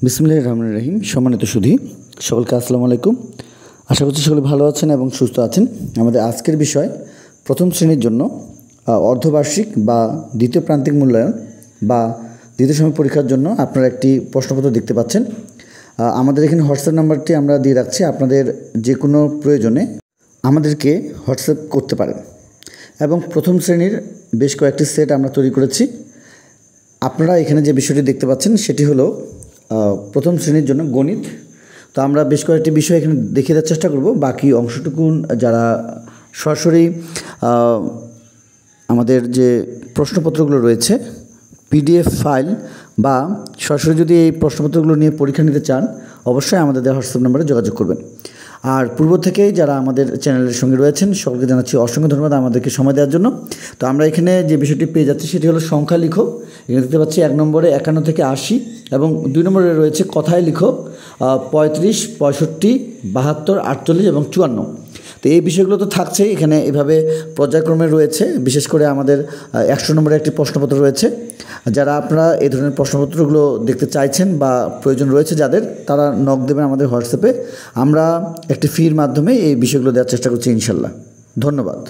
বিসমিল্লাহির রহমানির রহিম। সম্মানিত সুধী সকলকে আসসালামু আলাইকুম। আশা করছি সকলে ভালো আছেন এবং সুস্থ আছেন। আমাদের আজকের বিষয় প্রথম শ্রেণীর জন্য অর্ধবার্ষিক বা দ্বিতীয় প্রান্তিক মূল্যায়ন বা দ্বিতীয় সময় পরীক্ষার জন্য আপনারা একটি প্রশ্নপত্র দেখতে পাচ্ছেন। আমাদের এখানে হোয়াটসঅ্যাপ নাম্বারটি আমরা দিয়ে রাখছি, আপনাদের যে কোনো প্রয়োজনে আমাদেরকে হোয়াটসঅ্যাপ করতে পারেন। এবং প্রথম শ্রেণীর বেশ কয়েকটি সেট আমরা তৈরি করেছি। আপনারা এখানে যে বিষয়টি দেখতে পাচ্ছেন সেটি হলো প্রথম শ্রেণীর জন্য গণিত। তো আমরা বেশ কয়েকটি বিষয় এখানে দেখিয়ে দেওয়ার চেষ্টা করব। বাকি অংশটুকুন যারা সরাসরি আমাদের যে প্রশ্নপত্রগুলো রয়েছে পিডিএফ ফাইল বা সরাসরি যদি এই প্রশ্নপত্রগুলো নিয়ে পরীক্ষা নিতে চান অবশ্যই আমাদের দেওয়া হোয়াটসঅ্যাপ নাম্বারে যোগাযোগ করবেন। আর পূর্ব থেকেই যারা আমাদের চ্যানেলের সঙ্গে রয়েছেন সকলকে জানাচ্ছি অসংখ্য ধন্যবাদ আমাদেরকে সময় দেওয়ার জন্য। তো আমরা এখানে যে বিষয়টি পেয়ে যাচ্ছি সেটি হলো সংখ্যা লিখো। এখানে দেখতে পাচ্ছি 1 নম্বরে 51 থেকে 80 এবং 2 নম্বরে রয়েছে কথায় লিখো 35, 65, 72, 48 এবং 54। তো এই বিষয়গুলো তো থাকছেই, এখানে এভাবে পর্যায়ক্রমে রয়েছে। বিশেষ করে আমাদের 100 নম্বরে একটি প্রশ্নপত্র রয়েছে। যারা আপনারা এই ধরনের প্রশ্নপত্রগুলো দেখতে চাইছেন বা প্রয়োজন রয়েছে যাদের, তারা নক দেবেন আমাদের হোয়াটসঅ্যাপে। আমরা একটি ফির মাধ্যমে এই বিষয়গুলো দেওয়ার চেষ্টা করছি ইনশাল্লাহ। ধন্যবাদ।